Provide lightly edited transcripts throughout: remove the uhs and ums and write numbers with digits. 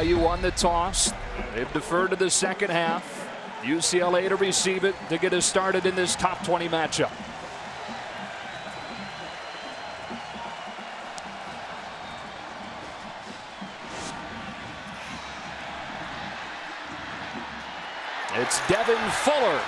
BYU won the toss. They've deferred to the second half. UCLA to receive it to get us started in this top 20 matchup. It's Devin Fuller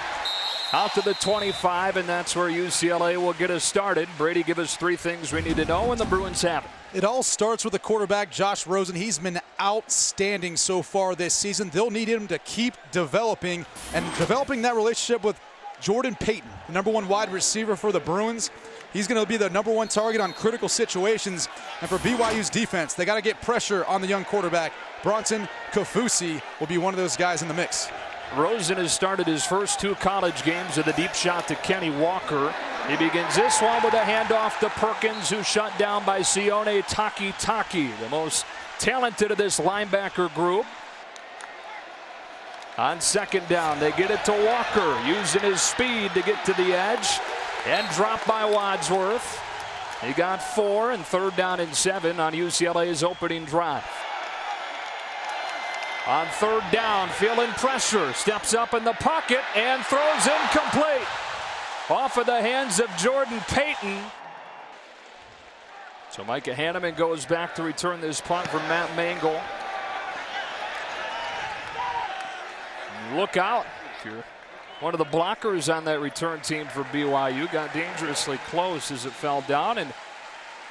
out to the 25, and that's where UCLA will get us started. Brady, give us three things we need to know, and the Bruins have it. It all starts with the quarterback, Josh Rosen. He's been outstanding so far this season. They'll need him to keep developing that relationship with Jordan Payton, the #1 wide receiver for the Bruins. He's going to be the #1 target on critical situations. And for BYU's defense, they got to get pressure on the young quarterback. Bronson Kafusi will be one of those guys in the mix. Rosen has started his first 2 college games with a deep shot to Kenny Walker. He begins this one with a handoff to Perkins, who's shut down by Sione Takitaki, the most talented of this linebacker group. On second down, they get it to Walker, using his speed to get to the edge, and dropped by Wadsworth. He got 4, and 3rd down and 7 on UCLA's opening drive. On 3rd down, feeling pressure, steps up in the pocket and throws incomplete. Off of the hands of Jordan Payton. So Micah Hanneman goes back to return this punt from Matt Mangle. Look out if you're one of the blockers on that return team for BYU. Got dangerously close as it fell down and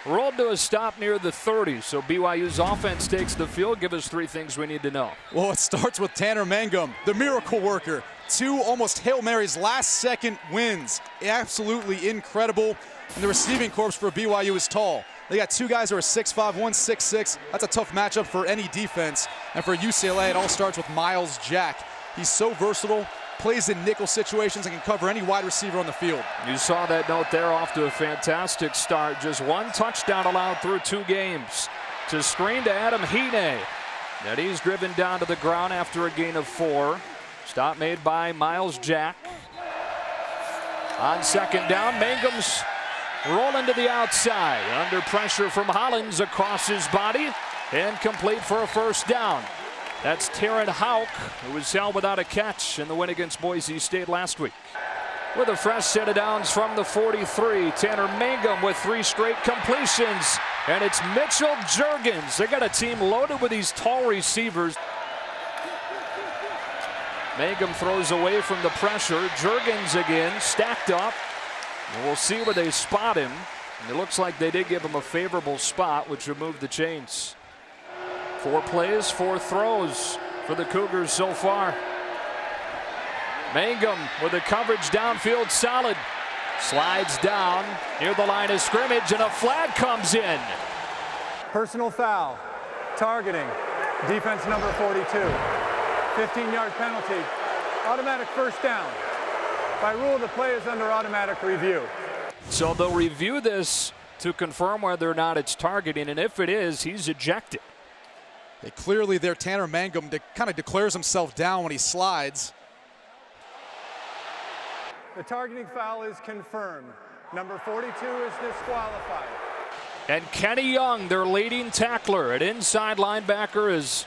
rolled to a stop near the 30. So BYU's offense takes the field. Give us three things we need to know. Well, it starts with Tanner Mangum, the miracle worker. 2 almost Hail Marys, last-second wins. Absolutely incredible. And the receiving corps for BYU is tall. They got 2 guys who are 6'5", 1 6'6". That's a tough matchup for any defense. And for UCLA, it all starts with Miles Jack. He's so versatile, plays in nickel situations, and can cover any wide receiver on the field. You saw that note there, off to a fantastic start. Just 1 touchdown allowed through 2 games. To screen to Adam Hine. That he's driven down to the ground after a gain of 4. Stop made by Miles Jack. On second down, Mangum's rolling to the outside. Under pressure from Hollins across his body. And complete for a 1st down. That's Taryn Houck, who was held without a catch in the win against Boise State last week. With a fresh set of downs from the 43, Tanner Mangum with 3 straight completions. And it's Mitchell Juergens. They got a team loaded with these tall receivers. Mangum throws away from the pressure. Juergens again, stacked up. And we'll see where they spot him. And it looks like they did give him a favorable spot, which removed the chains. 4 plays, 4 throws for the Cougars so far. Mangum with the coverage downfield solid. Slides down near the line of scrimmage, and a flag comes in. Personal foul, targeting, defense number 42. 15-yard penalty, automatic 1st down. By rule, the play is under automatic review. So they'll review this to confirm whether or not it's targeting, and if it is, he's ejected. Clearly there, Tanner Mangum kind of declares himself down when he slides. The targeting foul is confirmed. Number 42 is disqualified. And Kenny Young, their leading tackler, an inside linebacker, is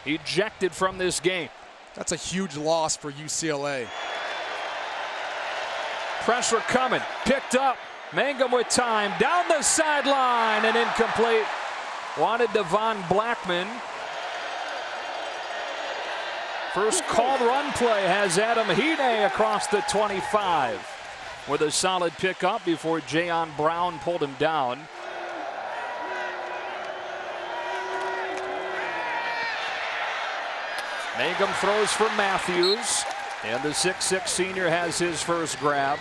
ejected from this game. That's a huge loss for UCLA. Pressure coming, picked up. Mangum with time, down the sideline, and incomplete. Wanted Devon Blackman. First called run play has Adam Hine across the 25 with a solid pickup before Jayon Brown pulled him down. Mangum throws for Matthews, and the 6'6" senior has his first grab.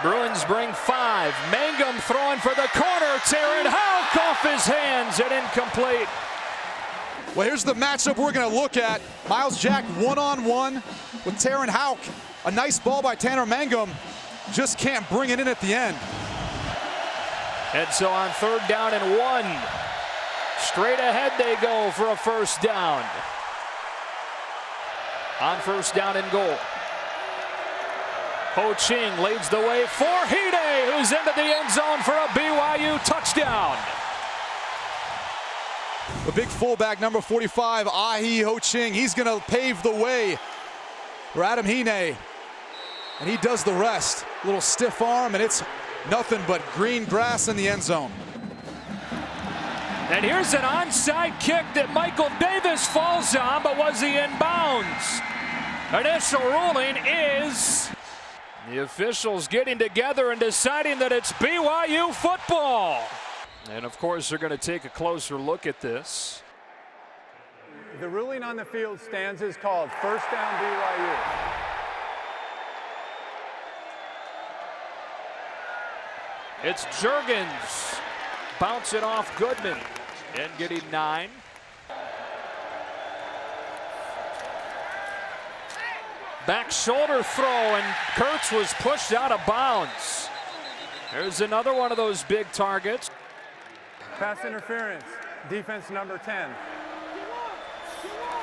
Bruins bring 5. Mangum throwing for the corner. Taryn Houck off his hands and incomplete. Well, here's the matchup we're going to look at. Miles Jack one-on-one with Taryn Houck. A nice ball by Tanner Mangum. Just can't bring it in at the end. And so on 3rd down and 1. Straight ahead they go for a 1st down. On 1st down and goal. Ho Ching leads the way for Hine, who's into the end zone for a BYU touchdown. The big fullback, number 45, Ahi Ho-Ching. He's going to pave the way for Adam Hine. And he does the rest. Little stiff arm, and it's nothing but green grass in the end zone. And here's an onside kick that Michael Davis falls on, but was he in bounds? Initial ruling is the officials getting together and deciding that it's BYU football. And of course, they're going to take a closer look at this. The ruling on the field stands as called. First down, BYU. It's Juergens. Bounce it off Goodman. And getting 9. Back shoulder throw, and Kurtz was pushed out of bounds. There's another one of those big targets. Pass interference, defense number 10.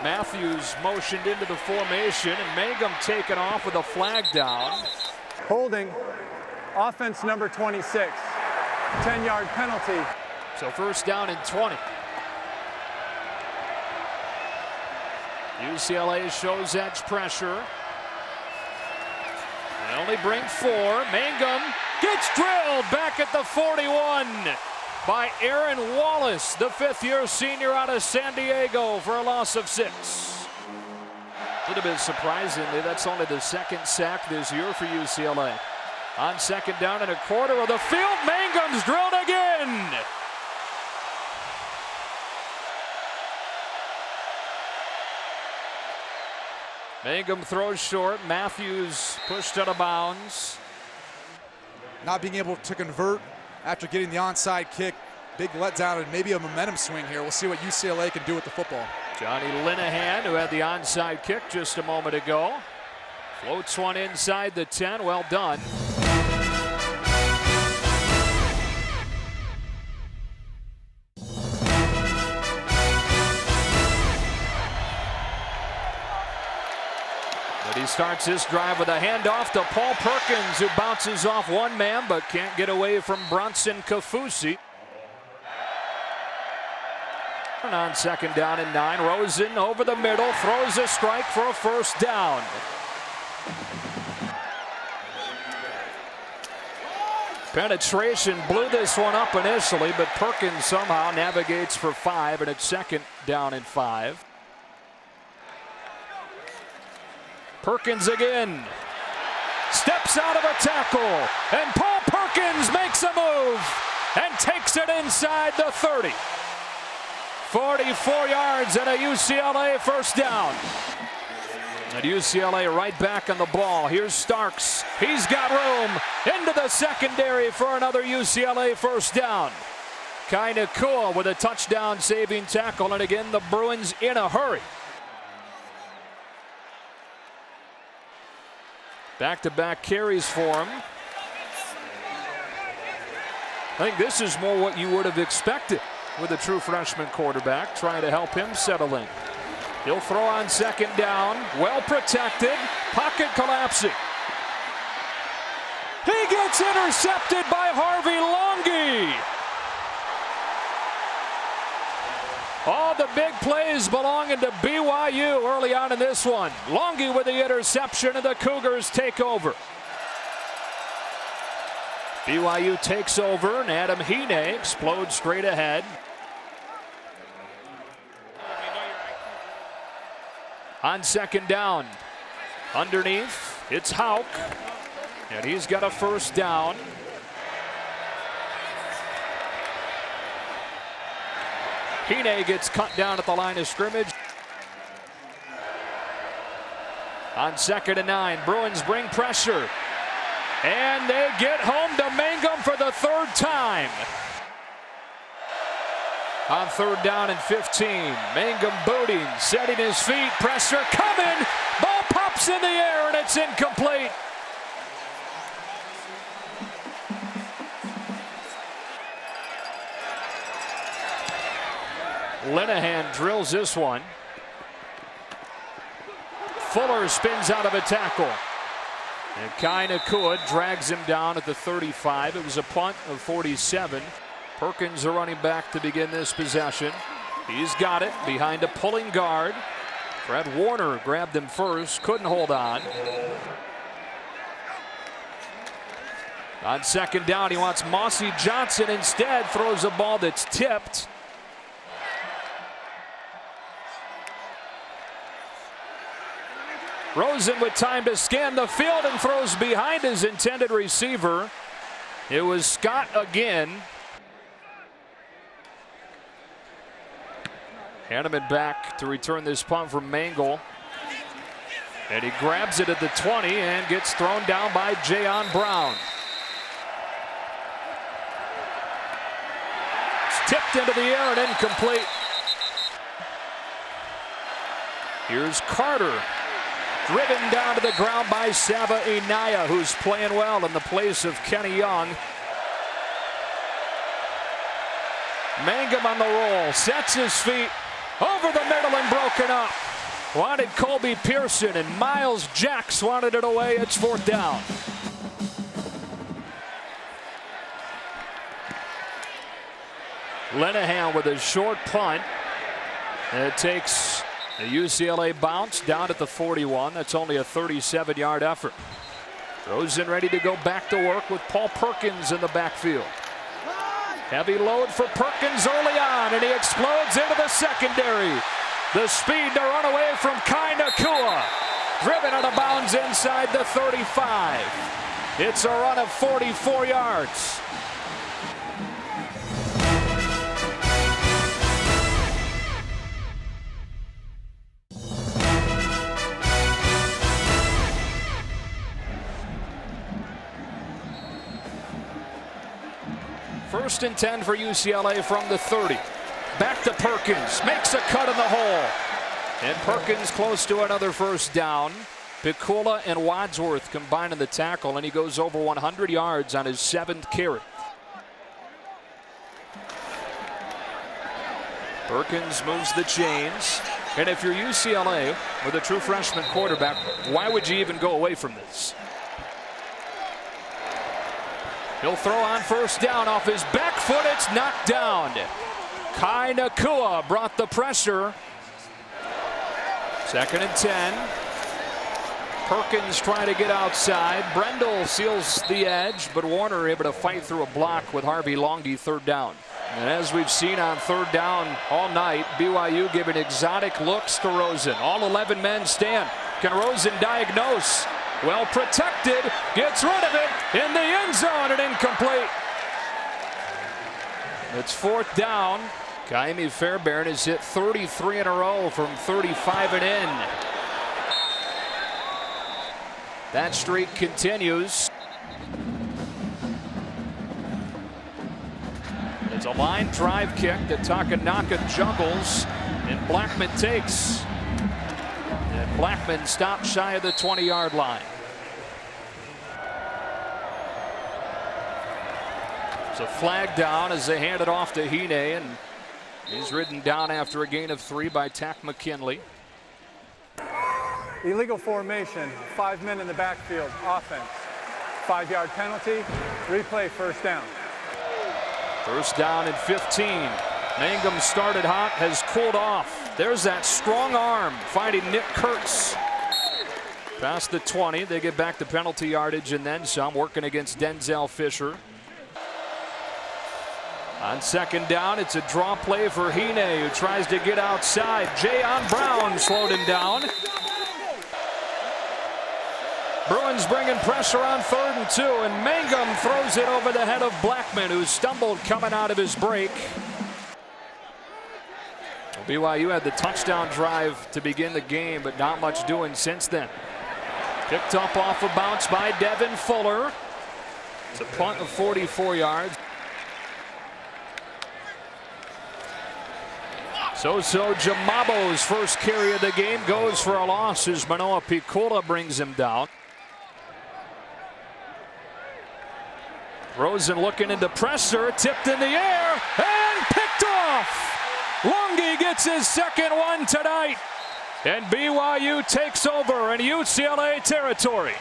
Matthews motioned into the formation, and Mangum taken off with a flag down. Holding, offense number 26. 10-yard penalty. So first down and 20. UCLA shows edge pressure. They only bring 4. Mangum gets drilled back at the 41 by Aaron Wallace, the 5th-year senior out of San Diego, for a loss of 6. A little bit surprisingly, that's only the 2nd sack this year for UCLA. On 2nd down and a quarter of the field, Mangum's drilled again. Mangum throws short. Matthews pushed out of bounds. Not being able to convert after getting the onside kick. Big letdown and maybe a momentum swing here. We'll see what UCLA can do with the football. Johnny Linehan, who had the onside kick just a moment ago, floats one inside the 10. Well done. But he starts this drive with a handoff to Paul Perkins, who bounces off one man but can't get away from Bronson Kafusi. And on 2nd down and 9, Rosen over the middle, throws a strike for a first down. Penetration blew this one up initially, but Perkins somehow navigates for 5, and it's 2nd down and 5. Perkins again. Steps out of a tackle, and Paul Perkins makes a move and takes it inside the 30. 44 yards and a UCLA first down. And UCLA right back on the ball. Here's Starks. He's got room into the secondary for another UCLA first down. Kinda cool with a touchdown saving tackle, and again the Bruins in a hurry. Back-to-back carries for him. I think this is more what you would have expected with a true freshman quarterback, trying to help him settle in. He'll throw on 2nd down, well protected, pocket collapsing. He gets intercepted by Harvey Longy. All the big plays belonging to BYU early on in this one. Longy with the interception, and the Cougars take over. BYU takes over, and Adam Hine explodes straight ahead. On 2nd down, underneath, it's Hauk, and he's got a first down. Hine gets cut down at the line of scrimmage. On 2nd and 9, Bruins bring pressure, and they get home to Mangum for the 3rd time. On 3rd down and 15, Mangum booting, setting his feet, pressure coming, ball pops in the air, and it's incomplete. Linehan drills this one. Fuller spins out of a tackle. And kinda could, drags him down at the 35. It was a punt of 47. Perkins, a running back, to begin this possession. He's got it behind a pulling guard. Fred Warner grabbed him first, couldn't hold on. On second down, he wants Mossy Johnson instead, throws a ball that's tipped. Rosen with time to scan the field and throws behind his intended receiver. It was Scott again. Hanneman back to return this punt from Mangle. And he grabs it at the 20 and gets thrown down by Jayon Brown. It's tipped into the air and incomplete. Here's Carter. Driven down to the ground by Sava Inaya, who's playing well in the place of Kenny Young. Mangum on the roll, sets his feet over the middle and broken up. Wanted Colby Pearson and Miles Jacks wanted it away. It's fourth down. Linehan with a short punt. And it takes a UCLA bounce down at the 41. That's only a 37-yard effort. Rosen ready to go back to work with Paul Perkins in the backfield. Heavy load for Perkins early on, and he explodes into the secondary. The speed to run away from Kai Nakua. Driven out of bounds inside the 35. It's a run of 44 yards. First and 10 for UCLA from the 30. Back to Perkins, makes a cut in the hole. And Perkins close to another first down. Pikula and Wadsworth combine in the tackle, and he goes over 100 yards on his 7th carry. Perkins moves the chains. And if you're UCLA with a true freshman quarterback, why would you even go away from this? He'll throw on first down off his back foot. It's knocked down. Kai Nakua brought the pressure. Second and 10. Perkins trying to get outside. Brendel seals the edge, but Warner able to fight through a block with Harvey Longy, third down. And as we've seen on third down all night, BYU giving exotic looks to Rosen. All 11 men stand. Can Rosen diagnose? Well protected, gets rid of it in the end zone and incomplete. It's fourth down. Kaimi Fairbairn has hit 33 in a row from 35 and in. That streak continues. It's a line drive kick that Takanaka juggles and Blackman takes. And Blackman stops shy of the 20-yard line. It's a flag down as they hand it off to Hine, and he's ridden down after a gain of 3 by Tack McKinley. Illegal formation, 5 men in the backfield, offense. 5-yard penalty, replay first down. First down and 15. Mangum started hot, has cooled off. There's that strong arm fighting Nick Kurtz. Past the 20, they get back to penalty yardage and then some, working against Denzel Fisher. On second down, it's a draw play for Hine, who tries to get outside. Jayon Brown slowed him down. Bruins bringing pressure on 3rd and 2, and Mangum throws it over the head of Blackman, who stumbled coming out of his break. BYU had the touchdown drive to begin the game, but not much doing since then. Picked up off a bounce by Devin Fuller. It's a punt of 44 yards. So Jamabo's first carry of the game goes for a loss as Manoa Pikula brings him down. Rosen looking into pressure, tipped in the air, and picked off! Longy gets his second one tonight, and BYU takes over in UCLA territory.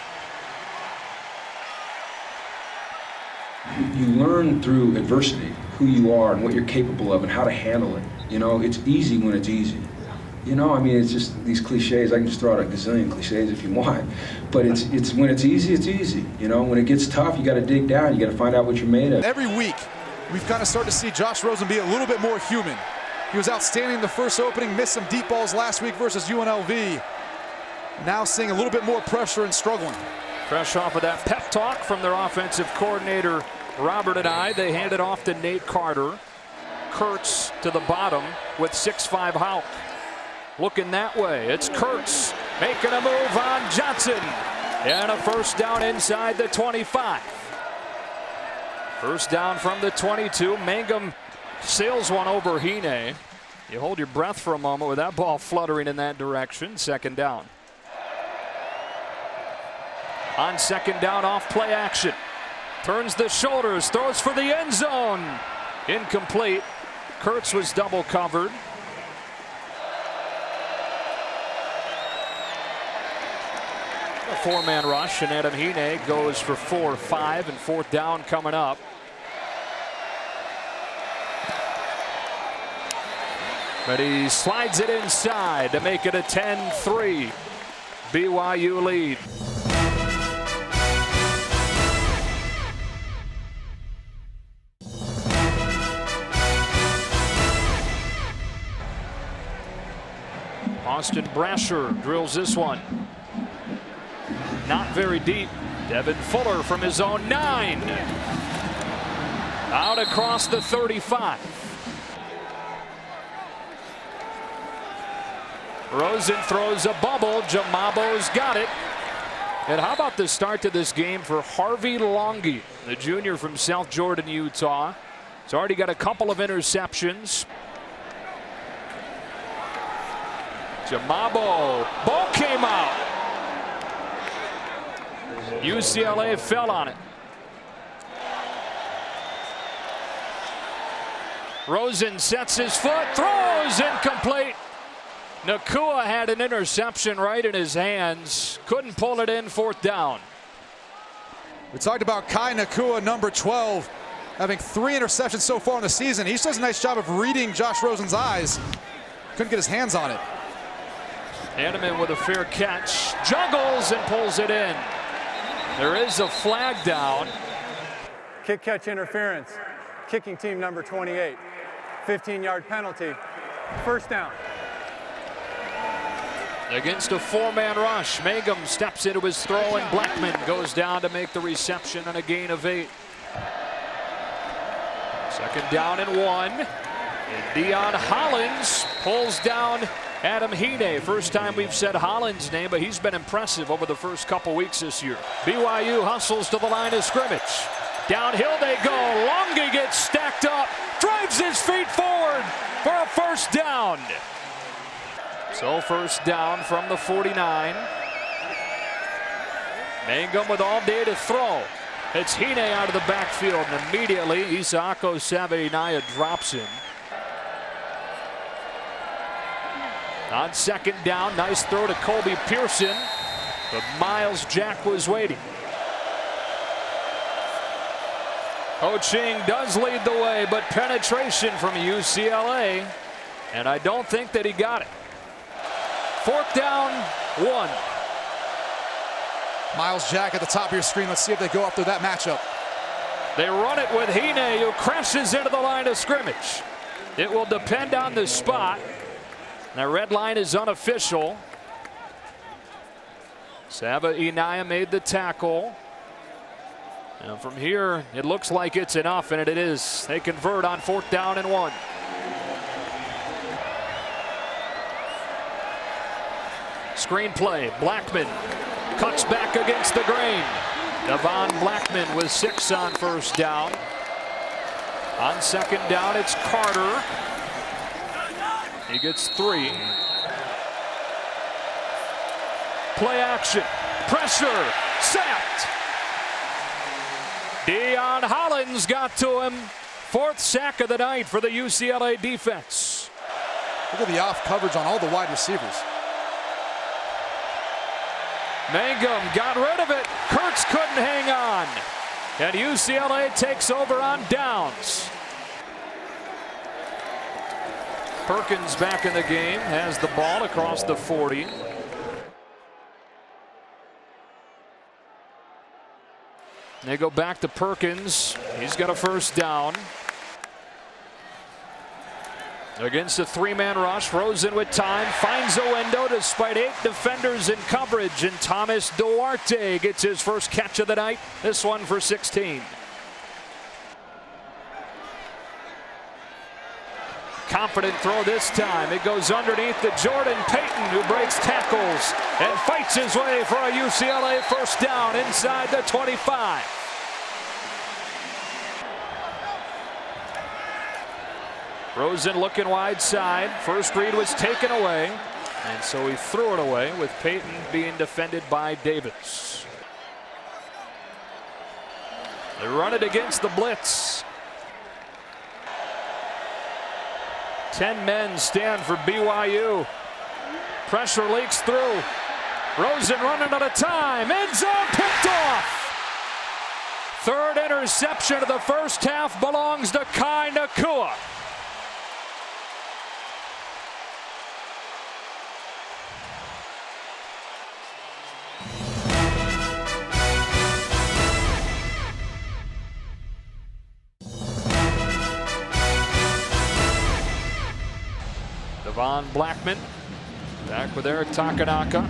You learn through adversity who you are and what you're capable of and how to handle it. You know, it's easy when it's easy. You know, I mean, it's just these cliches. I can just throw out a gazillion cliches if you want. But it's when it's easy, it's easy. You know, when it gets tough, you got to dig down. You got to find out what you're made of. Every week, we've kind of started to see Josh Rosen be a little bit more human. He was outstanding in the first opening, missed some deep balls last week versus UNLV. Now seeing a little bit more pressure and struggling. Fresh off of that pep talk from their offensive coordinator, Robert and I, they hand it off to Nate Carter. Kurtz to the bottom with 6'5" Houck. Looking that way, it's Kurtz making a move on Johnson. And a first down inside the 25. First down from the 22. Mangum sails one over Hine. You hold your breath for a moment with that ball fluttering in that direction. Second down. On second down, off play action. Turns the shoulders, throws for the end zone. Incomplete. Kurtz was double covered. A four-man rush, and Adam Hine goes for 4-5, and fourth down coming up. But he slides it inside to make it a 10-3 BYU lead. Austin Brasher drills this one. Not very deep. Devin Fuller from his own 9. Out across the 35. Rosen throws a bubble. Jamabo's got it. And how about the start to this game for Harvey Longy, the junior from South Jordan, Utah. He's already got a couple of interceptions. Jamabo, ball came out. UCLA fell on it. Rosen sets his foot, throws incomplete. Nakua had an interception right in his hands. Couldn't pull it in, fourth down. We talked about Kai Nakua, number 12, having 3 interceptions so far in the season. He does a nice job of reading Josh Rosen's eyes. Couldn't get his hands on it. Hanneman with a fair catch, juggles and pulls it in. There is a flag down. Kick catch interference. Kicking team number 28. 15-yard penalty. First down. Against a four-man rush, Mangum steps into his throw and Blackman goes down to make the reception and a gain of 8. Second down and 1. And Deion Hollins pulls down Adam Hine. First time we've said Hollins' name, but he's been impressive over the first couple weeks this year. BYU hustles to the line of scrimmage. Downhill they go. Longy gets stacked up, drives his feet forward for a first down. So first down from the 49. Mangum with all day to throw. It's Hine out of the backfield, and immediately Isaako Sabainaya drops him. On second down, nice throw to Colby Pearson, but Miles Jack was waiting. Ho Ching does lead the way, but penetration from UCLA, and I don't think that he got it. Fourth down, 1. Miles Jack at the top of your screen. Let's see if they go after that matchup. They run it with Hine, who crashes into the line of scrimmage. It will depend on the spot. The red line is unofficial. Sabainaya made the tackle. And from here, it looks like it's enough, and it is. They convert on fourth down and 1. Screenplay, Blackman cuts back against the grain. Devon Blackman with 6 on first down. On second down, it's Carter. He gets 3. Play action, pressure, sacked. Deion Hollins got to him. 4th sack of the night for the UCLA defense. Look at the off coverage on all the wide receivers. Mangum got rid of it. Kurtz couldn't hang on. And UCLA takes over on downs. Perkins back in the game, has the ball across the 40. They go back to Perkins. He's got a first down. Against a three-man rush, Rosen with time, finds a window despite 8 defenders in coverage, and Thomas Duarte gets his first catch of the night, this one for 16. Confident throw this time. It goes underneath to Jordan Payton, who breaks tackles and fights his way for a UCLA first down inside the 25. Rosen looking wide side. First read was taken away, and so he threw it away with Payton being defended by Davis. They run it against the blitz. 10 men stand for BYU. Pressure leaks through. Rosen running out of time. End zone picked off. Third interception of the first half belongs to Kai Nakua. Devon Blackman back with Eric Takanaka.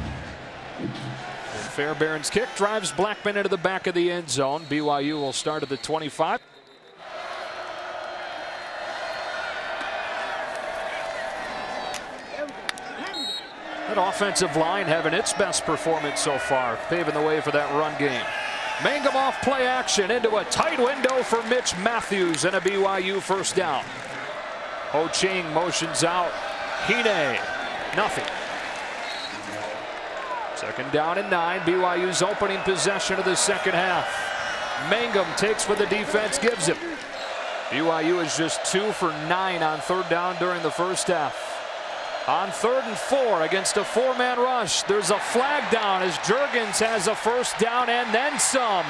And Fairbairn's kick drives Blackman into the back of the end zone. BYU will start at the 25. That offensive line having its best performance so far, paving the way for that run game. Mangum off play action into a tight window for Mitch Matthews and a BYU first down. Ho Ching motions out. Hine, nothing. Second down and 9. BYU's opening possession of the second half. Mangum takes what the defense gives him. BYU is just 2 for 9 on third down during the first half. On 3rd and 4 against a 4-man rush, there's a flag down as Juergens has a first down and then some.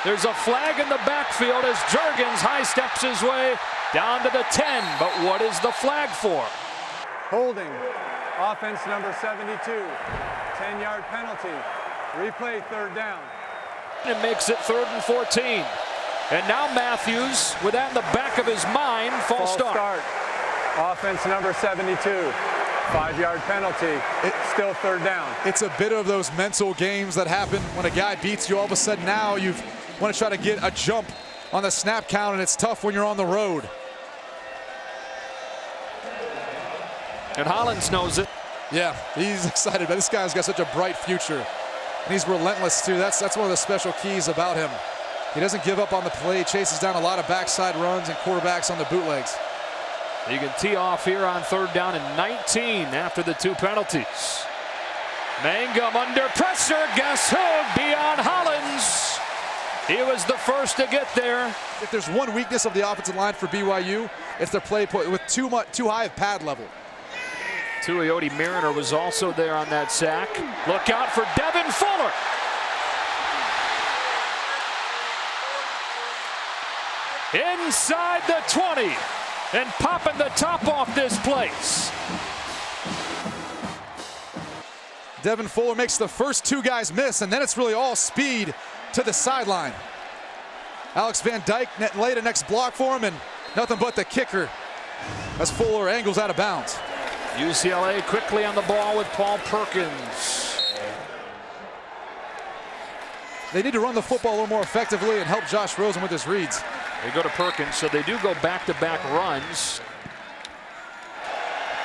There's a flag in the backfield as Juergens high steps his way down to the 10. But what is the flag for? Holding. Offense number 72. 10-yard penalty. Replay third down. It makes it 3rd and 14. And now Matthews, with that in the back of his mind, false start. Offense number 72. 5-yard penalty. It's still third down. It's a bit of those mental games that happen when a guy beats you. All of a sudden now you want to try to get a jump on the snap count, and it's tough when you're on the road. And Hollins knows it. Yeah, he's excited, but this guy's got such a bright future. And he's relentless too. That's one of the special keys about him. He doesn't give up on the play, chases down a lot of backside runs and quarterbacks on the bootlegs. You can tee off here on 3rd down and 19 after the 2 penalties. Mangum under pressure. Guess who? Deion Hollins. He was the first to get there. If there's one weakness of the offensive line for BYU, it's their play with too high of pad level. Tuioti Mariner was also there on that sack. Look out for Devin Fuller. Inside the 20 and popping the top off this place. Devin Fuller makes the first 2 guys miss, and then it's really all speed to the sideline. Alex Van Dyke laid a next block for him, and nothing but the kicker as Fuller angles out of bounds. UCLA quickly on the ball with Paul Perkins. They need to run the football a little more effectively and help Josh Rosen with his reads. They go to Perkins, so they do go back-to-back runs.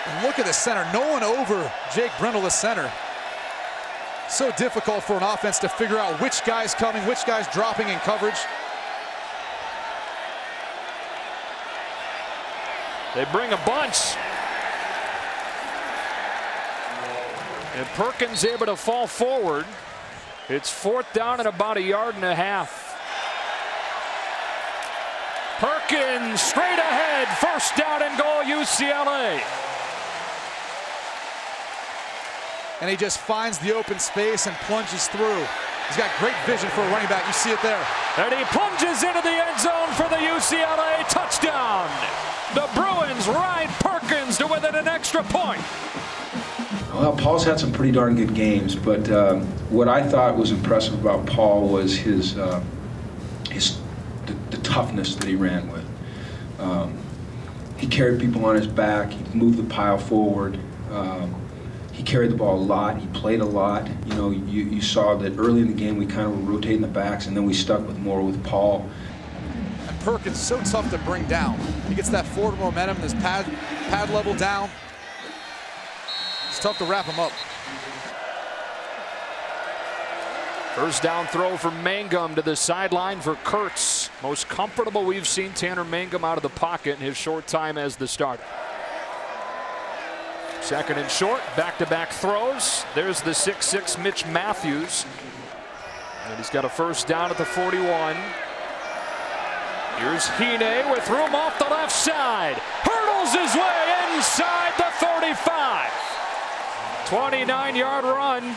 And look at the center. No one over Jake Brindle, the center. So difficult for an offense to figure out which guy's coming, which guy's dropping in coverage. They bring a bunch. And Perkins able to fall forward. It's 4th down and about 1.5 yards. Perkins straight ahead. First down and goal, UCLA. And he just finds the open space and plunges through. He's got great vision for a running back. You see it there. And he plunges into the end zone for the UCLA touchdown. The Bruins ride Perkins to within an extra point. Well, Paul's had some pretty darn good games, but what I thought was impressive about Paul was the toughness that he ran with. He carried people on his back. He moved the pile forward. He carried the ball a lot. He played a lot. You know, you saw that early in the game we kind of were rotating the backs, and then we stuck with more with Paul. And Perkins so tough to bring down. He gets that forward momentum, his pad level down. It's tough to wrap him up. First down throw from Mangum to the sideline for Kurtz. Most comfortable we've seen Tanner Mangum out of the pocket in his short time as the starter. Second and short, back-to-back throws. There's the 6'6" Mitch Matthews. And he's got a first down at the 41. Here's Hine with room off the left side. Hurdles his way inside the 35. 29-yard run.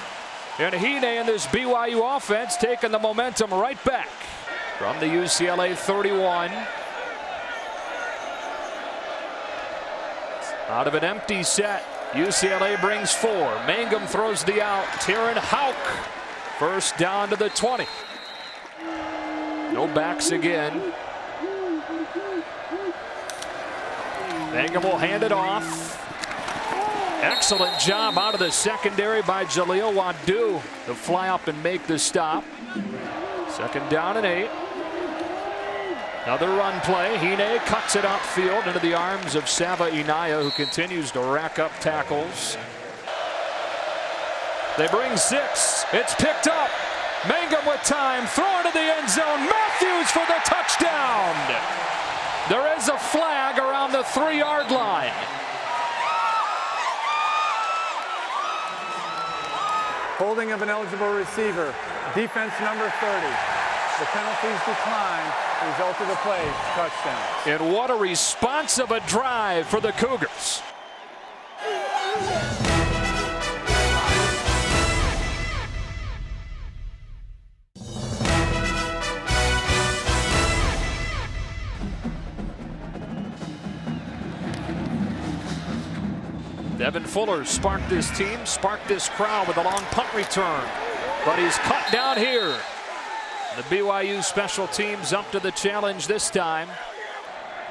And Hine and this BYU offense taking the momentum right back from the UCLA 31. Out of an empty set, UCLA brings 4. Mangum throws the out. Taron Hauk, first down to the 20. No backs again. Mangum will hand it off. Excellent job out of the secondary by Jaleel Wadu to fly up and make the stop. Second down and 8. Another run play. Hine cuts it upfield into the arms of Sava Inaya, who continues to rack up tackles. They bring 6. It's picked up. Mangum with time. Throw into the end zone. Matthews for the touchdown. There is a flag around the 3-yard line. Holding of an eligible receiver. Defense number 30. The penalties decline. Result of the play, touchdown. And what a response of a drive for the Cougars. Devin Fuller sparked this team, sparked this crowd with a long punt return. But he's cut down here. The BYU special teams up to the challenge this time.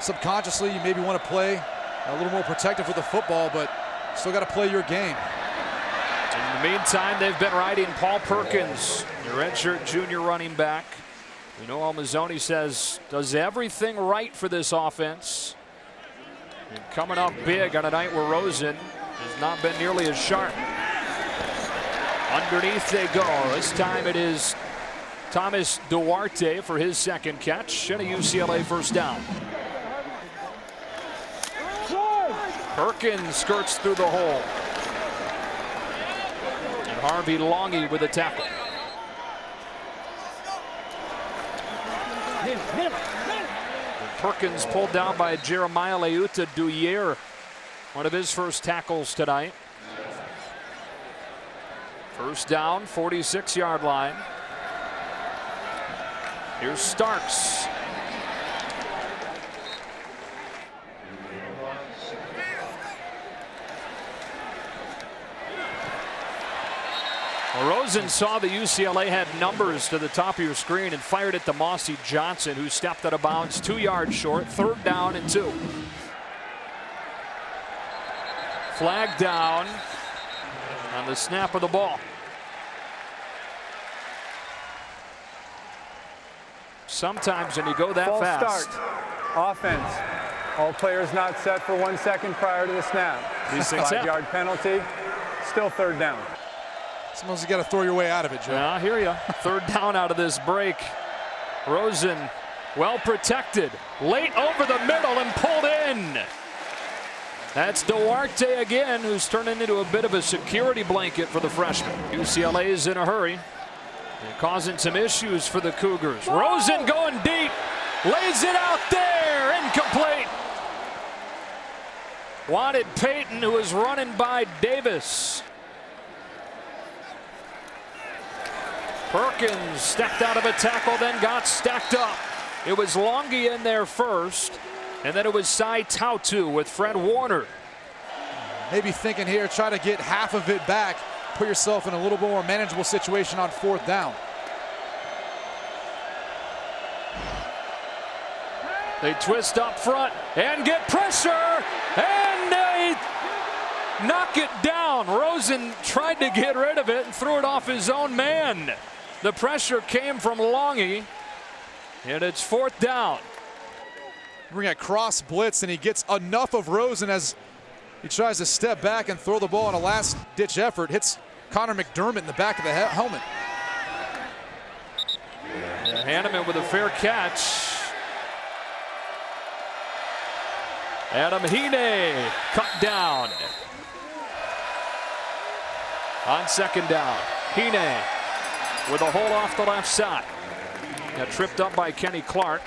Subconsciously, you maybe want to play a little more protective with the football, but still got to play your game. In the meantime, they've been riding Paul Perkins, the redshirt junior running back. We know Almazzoni says does everything right for this offense. And coming up big on a night where Rosen has not been nearly as sharp. Underneath they go. This time it is Thomas Duarte for his second catch and a UCLA first down. Perkins skirts through the hole. And Harvey Longy with a tackle. And Perkins pulled down by Jeremiah Leuta Duyer, one of his first tackles tonight. First down, 46-yard line. Here's Starks. Well, Rosen saw the UCLA had numbers to the top of your screen and fired it to Mossy Johnson, who stepped out of bounds 2 yards short. Third down and 2. Flag down on the snap of the ball. Sometimes when you go that False fast. Start. Offense. All players not set for 1 second prior to the snap. These things 5-yard penalty. Still third down. Sometimes you got to throw your way out of it, Joe. Yeah, I hear you. Third down out of this break. Rosen well protected. Late over the middle and pulled in. That's Duarte again, who's turning into a bit of a security blanket for the freshman. UCLA is in a hurry. And causing some issues for the Cougars. Rosen going deep. Lays it out there. Incomplete. Wanted Payton, who was running by Davis. Perkins stepped out of a tackle, then got stacked up. It was Longy in there first. And then it was Sai Tautu with Fred Warner. Maybe thinking here, try to get half of it back. Put yourself in a little more manageable situation on 4th down. They twist up front and get pressure, and they knock it down. Rosen tried to get rid of it and threw it off his own man. The pressure came from Longy, and it's 4th down. Bring a cross blitz, and he gets enough of Rosen as he tries to step back and throw the ball in a last-ditch effort. Hits Connor McDermott in the back of the helmet. Hanneman with a fair catch. Adam Hine cut down. On 2nd down, Hine with a hold off the left side. Got tripped up by Kenny Clark.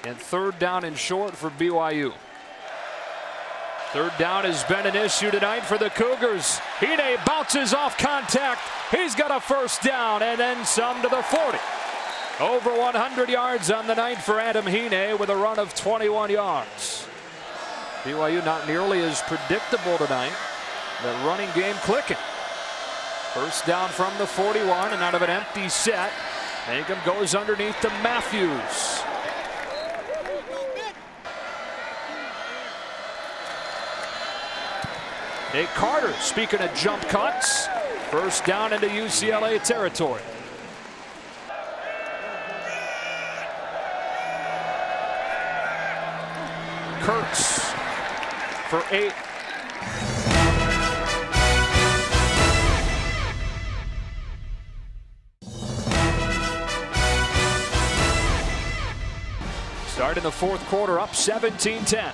And 3rd down and short for BYU. 3rd down has been an issue tonight for the Cougars. Hine bounces off contact. He's got a 1st down and then some to the 40. Over 100 yards on the night for Adam Hine with a run of 21 yards. BYU not nearly as predictable tonight. The running game clicking. 1st down from the 41 and out of an empty set. Mangum goes underneath to Matthews. Nate Carter, speaking of jump cuts, 1st down into UCLA territory. Kurtz for 8. Start in the 4th quarter, up 17-10.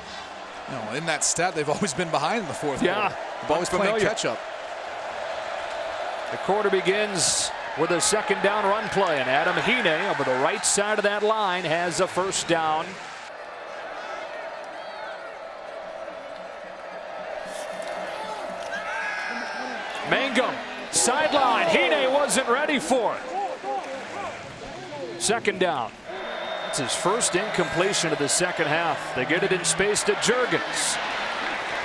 In that stat, they've always been behind in the 4th quarter. They've always playing catch-up. The quarter begins with a 2nd down run play, and Adam Hine over the right side of that line has a 1st down. Mangum, sideline. Hine wasn't ready for it. 2nd down. That's his 1st incompletion of the 2nd half. They get it in space to Juergens.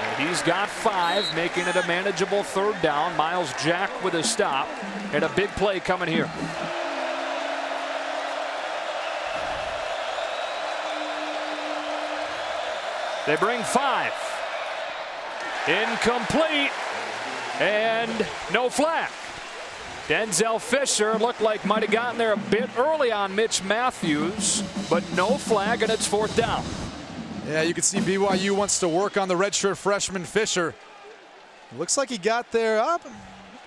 And he's got 5, making it a manageable 3rd down. Miles Jack with a stop. And a big play coming here. They bring 5. Incomplete. And no flag. Denzel Fisher looked like might have gotten there a bit early on Mitch Matthews, but no flag, and it's 4th down. Yeah, you can see BYU wants to work on the redshirt freshman Fisher. Looks like he got there up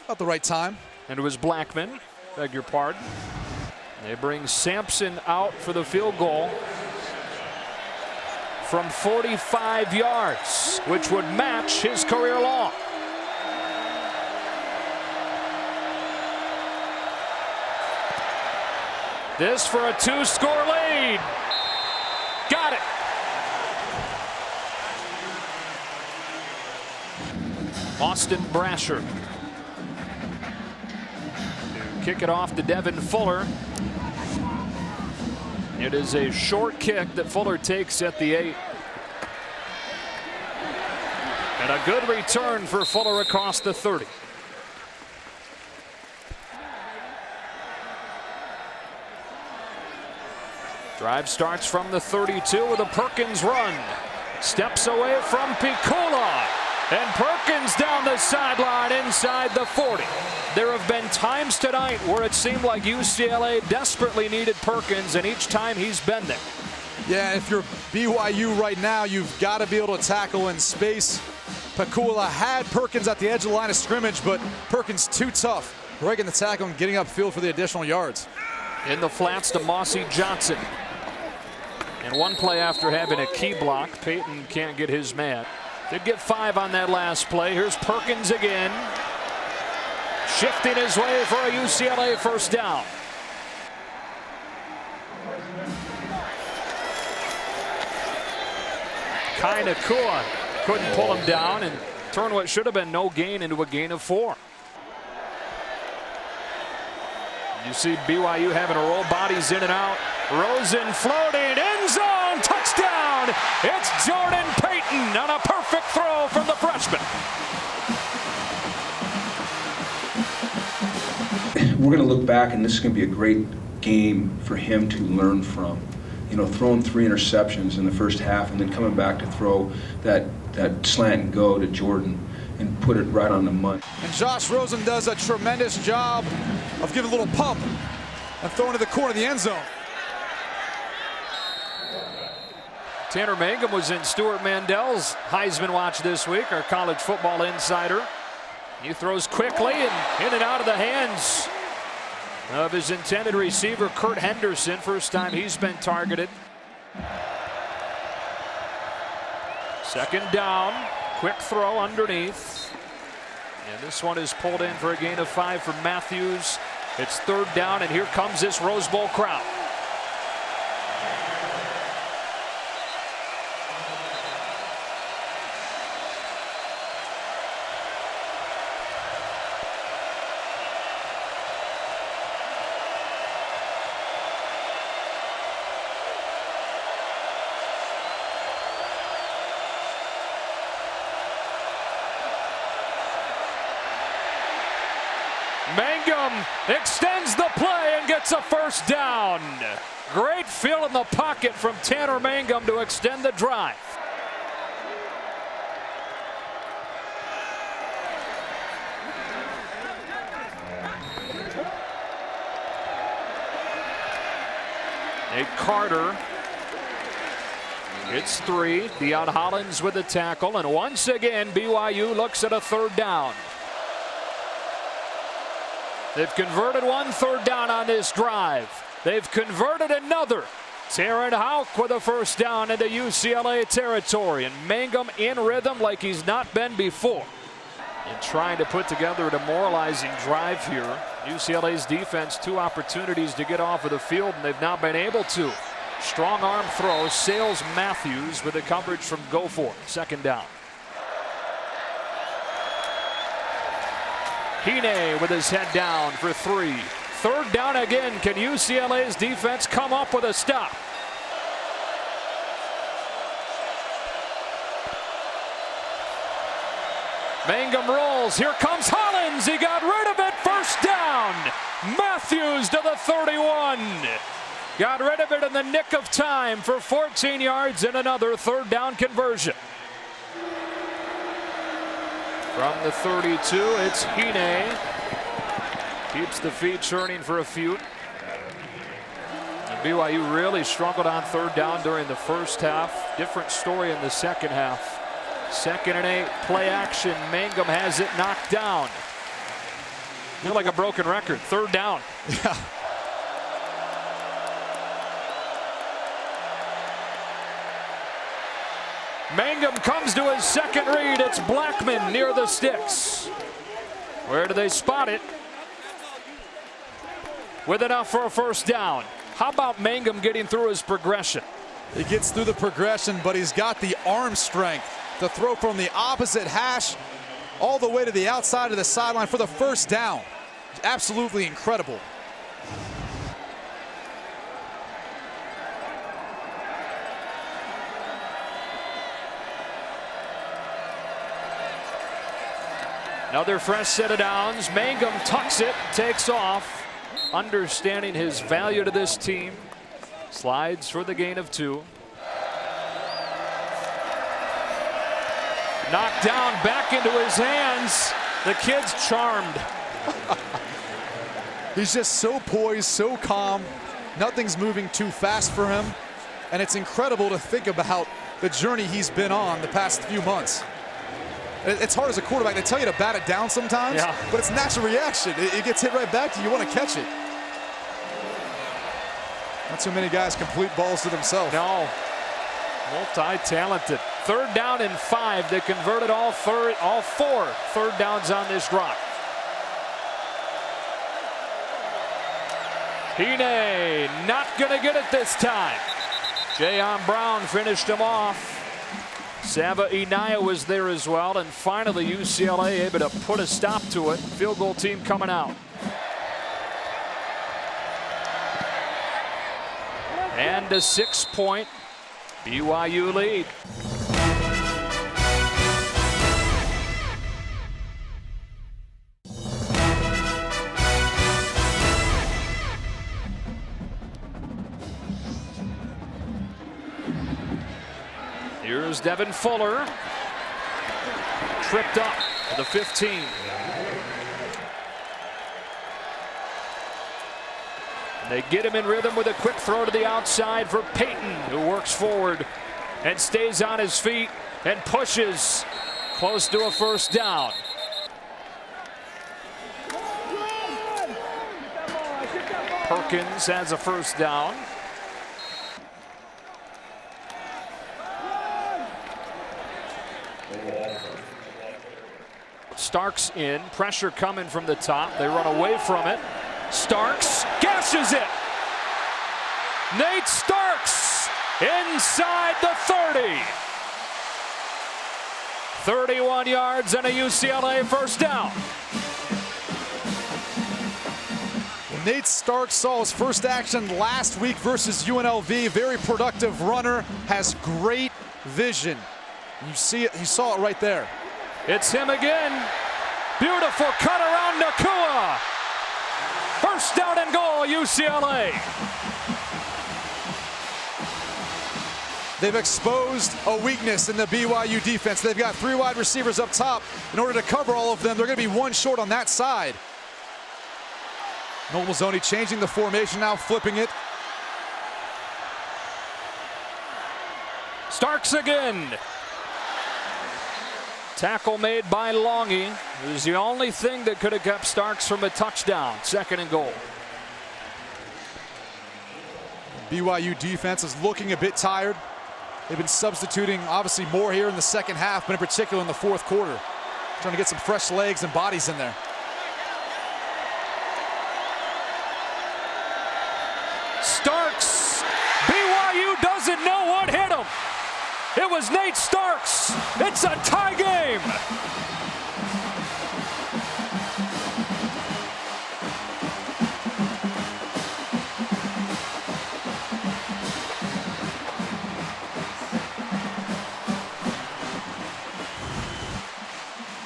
about the right time. And it was Blackman, beg your pardon. They bring Sampson out for the field goal from 45 yards, which would match his career long. This for a 2-score lead. Got it. Austin Brasher. Kick it off to Devin Fuller. It is a short kick that Fuller takes at the 8. And a good return for Fuller across the 30. Drive starts from the 32 with a Perkins run. Steps away from Pikula. And Perkins down the sideline inside the 40. There have been times tonight where it seemed like UCLA desperately needed Perkins, and each time he's been there. Yeah, if you're BYU right now, you've got to be able to tackle in space. Pikula had Perkins at the edge of the line of scrimmage, but Perkins too tough, breaking the tackle and getting upfield for the additional yards. In the flats to Mossy Johnson. And one play after having a key block, Peyton can't get his man. Did get 5 on that last play. Here's Perkins again. Shifting his way for a UCLA 1st down. Kainakua couldn't pull him down and turn what should have been no gain into a gain of 4. You see BYU having to roll bodies in and out. Rosen floating, end zone, touchdown, It's Jordan Payton on a perfect throw from the freshman. We're going to look back, and this is going to be a great game for him to learn from. You know, throwing 3 interceptions in the first half and then coming back to throw that slant and go to Jordan and put it right on the money. And Josh Rosen does a tremendous job of giving a little pump and throwing to the corner of the end zone. Tanner Mangum was in Stuart Mandel's Heisman watch this week, our college football insider. He throws quickly and in and out of the hands of his intended receiver, Kurt Henderson. First time he's been targeted. Second down, quick throw underneath. And this one is pulled in for a gain of 5 for Matthews. It's third down, and here comes this Rose Bowl crowd. Mangum extends the play and gets a first down. Great feel in the pocket from Tanner Mangum to extend the drive. Nate Carter. It's 3. Deion Hollins with the tackle, and once again BYU looks at a third down. They've converted one third down on this drive. They've converted another. Taron Houck with a first down into UCLA territory, and Mangum in rhythm like he's not been before. And trying to put together a demoralizing drive here. UCLA's defense, 2 opportunities to get off of the field, and they've not been able to. Strong arm throw, sails Matthews with the coverage from Gofor. Second down. Hine with his head down for 3. Third down again. Can UCLA's defense come up with a stop? Mangum rolls. Here comes Hollins. He got rid of it. First down. Matthews to the 31. Got rid of it in the nick of time for 14 yards and another third down conversion. From the 32, it's Hine. Keeps the feet churning for a few. And BYU really struggled on third down during the first half. Different story in the second half. 2nd and 8, play action. Mangum has it knocked down. Feel like a broken record. Third down. Yeah. Mangum comes to his second read. It's Blackman near the sticks. Where do they spot it? With enough for a first down. How about Mangum getting through his progression? He gets through the progression, but he's got the arm strength to throw from the opposite hash all the way to the outside of the sideline for the first down. Absolutely incredible. Another fresh set of downs. Mangum tucks it, takes off, understanding his value to this team. Slides for the gain of 2. Knocked down, back into his hands. The kid's charmed. He's just so poised, so calm. Nothing's moving too fast for him. And it's incredible to think about the journey he's been on the past few months. It's hard as a quarterback. They tell you to bat it down sometimes, yeah, but it's natural reaction. It gets hit right back to you. You want to catch it. Not too many guys complete balls to themselves. No. Multi-talented. Third down and 5. They converted all 4 third downs on this drive. Hine not going to get it this time. Jayon Brown finished him off. Sava Inaya was there as well, and finally UCLA able to put a stop to it. Field goal team coming out. And a 6-point BYU lead. Here's Devin Fuller. Tripped up to the 15. And they get him in rhythm with a quick throw to the outside for Payton, who works forward and stays on his feet and pushes close to a first down. Perkins has a first down. Starks in, pressure coming from the top. They run away from it. Starks gashes it. Nate Starks inside the 30. 31 yards and a UCLA first down. Well, Nate Starks saw his first action last week versus UNLV. Very productive runner, has great vision. You see it, you saw it right there. It's him again. Beautiful cut around Nakua. First down and goal, UCLA. They've exposed a weakness in the BYU defense. They've got 3 wide receivers up top. In order to cover all of them, they're going to be 1 short on that side. Noel Mazzoni changing the formation now, flipping it. Starks again. Tackle made by Longy. It was the only thing that could have kept Starks from a touchdown. 2nd and goal. BYU defense is looking a bit tired. They've been substituting obviously more here in the second half, but in particular in the 4th quarter. Trying to get some fresh legs and bodies in there. Starks. BYU doesn't know what hit him. It was Nate Starks. It's a tie game.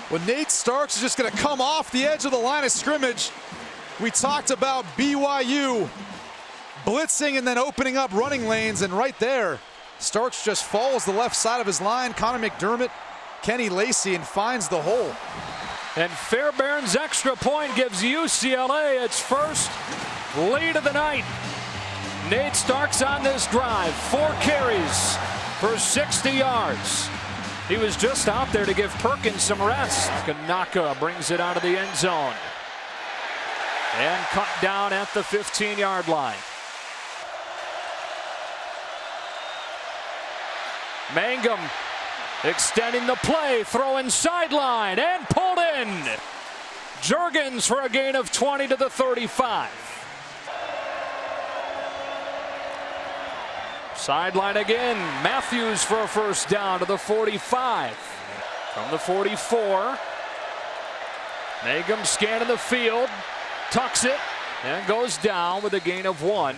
Well, Nate Starks is just going to come off the edge of the line of scrimmage. We talked about BYU blitzing and then opening up running lanes, and right there, Starks just follows the left side of his line. Connor McDermott, Kenny Lacey, and finds the hole. And Fairbairn's extra point gives UCLA its first lead of the night. Nate Starks on this drive, 4 carries for 60 yards. He was just out there to give Perkins some rest. Kanaka brings it out of the end zone. And cut down at the 15-yard line. Mangum extending the play, throwing sideline and pulled in. Juergens for a gain of 20 to the 35. Sideline again. Matthews for a first down to the 45. From the 44. Mangum scanning the field, tucks it, and goes down with a gain of 1.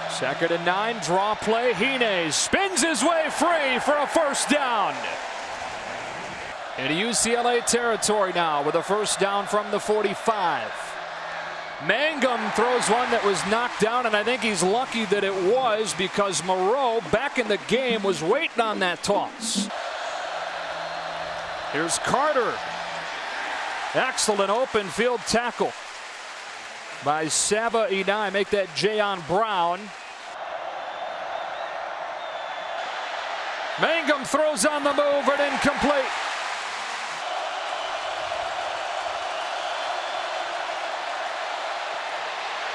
2nd and 9, draw play. Hines spins his way free for a first down. Into UCLA territory now with a first down from the 45. Mangum throws one that was knocked down, and I think he's lucky that it was, because Moreau, back in the game, was waiting on that toss. Here's Carter. Excellent open field tackle by Saba Inai. Make that Jayon Brown. Mangum throws on the move and incomplete.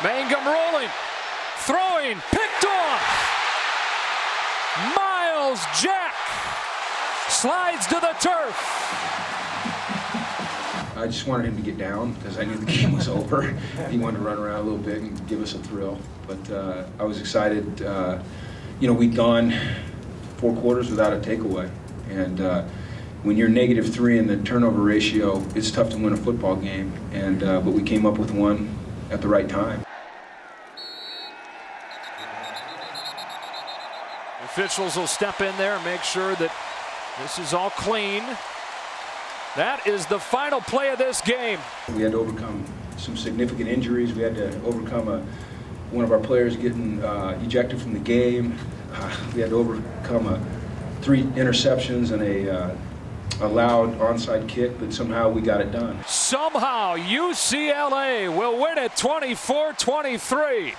Mangum rolling, throwing, picked off. Miles Jack slides to the turf. I just wanted him to get down because I knew the game was over. He wanted to run around a little bit and give us a thrill. But I was excited. You know, we'd gone 4 quarters without a takeaway. And when you're -3 in the turnover ratio, it's tough to win a football game. And but we came up with one at the right time. Officials will step in there and make sure that this is all clean. That is the final play of this game. We had to overcome some significant injuries. We had to overcome one of our players getting ejected from the game. We had to overcome 3 interceptions and a loud onside kick, but somehow we got it done. Somehow UCLA will win it 24-23.